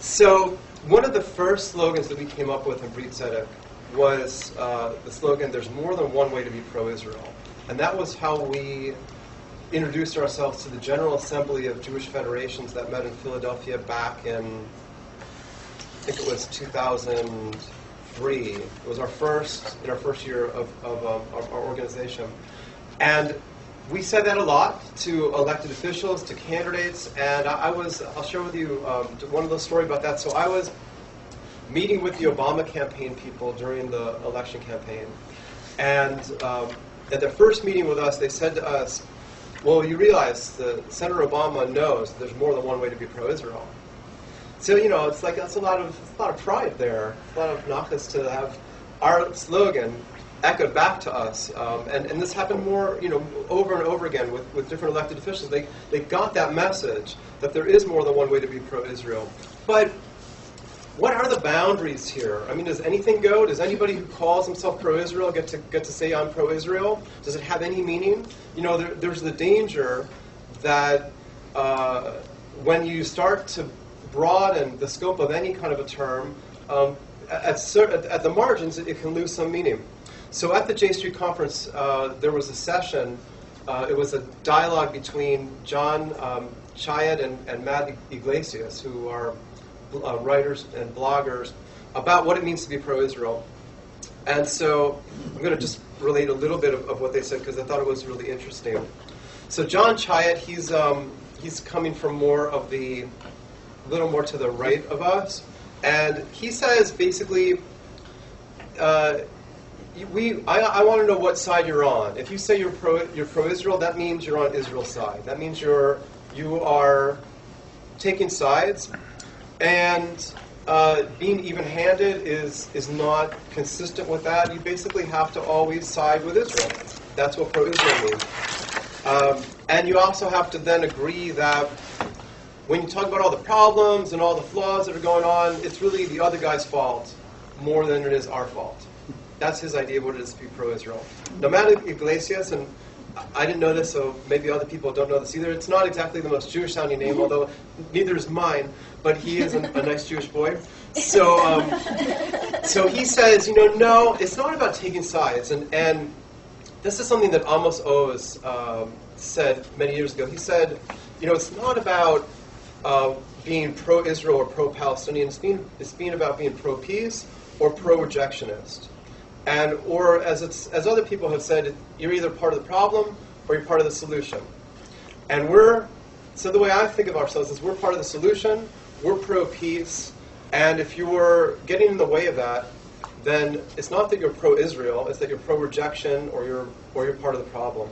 So one of the first slogans that we came up with in Brit Tzedek was the slogan, "There's more than one way to be pro-Israel." And that was how we introduced ourselves to the General Assembly of Jewish Federations that met in Philadelphia back in, I think it was 2003. It was in our first year of our organization. And we said that a lot to elected officials, to candidates, and I'll share with you one little story about that. So I was meeting with the Obama campaign people during the election campaign, and at their first meeting with us, they said to us, well, you realize that Senator Obama knows there's more than one way to be pro-Israel. So, it's like that's a lot of pride there, a lot of nachas to have our slogan echoed back to us, and this happened more, over and over again with different elected officials. They got that message that there is more than one way to be pro-Israel. But what are the boundaries here? I mean, does anything go? Does anybody who calls himself pro-Israel get to say I'm pro-Israel? Does it have any meaning? There's the danger that when you start to broaden the scope of any kind of a term, at the margins, it can lose some meaning. So at the J Street Conference, there was a session. It was a dialogue between John Chayed and Matt Iglesias, who are writers and bloggers, about what it means to be pro-Israel. And so I'm going to just relate a little bit of what they said because I thought it was really interesting. So John Chayed, he's coming from a little more to the right of us, and he says basically, I want to know what side you're on. If you say you're pro-Israel, that means you're on Israel's side. That means you are taking sides, and being even-handed is not consistent with that. You basically have to always side with Israel. That's what pro-Israel means. And you also have to then agree that when you talk about all the problems and all the flaws that are going on, it's really the other guy's fault more than it is our fault. That's his idea of what it is to be pro-Israel. Now, Matt Iglesias, and I didn't know this, so maybe other people don't know this either. It's not exactly the most Jewish-sounding name, although neither is mine, but he is a nice Jewish boy. So he says, no, it's not about taking sides. And this is something that Amos Oz said many years ago. He said, it's not about being pro-Israel or pro-Palestinian. It's being about being pro-peace or pro-rejectionist. Or as other people have said, you're either part of the problem or you're part of the solution. And so the way I think of ourselves is we're part of the solution, we're pro-peace, and if you're getting in the way of that, then it's not that you're pro-Israel, it's that you're pro-rejection or you're part of the problem.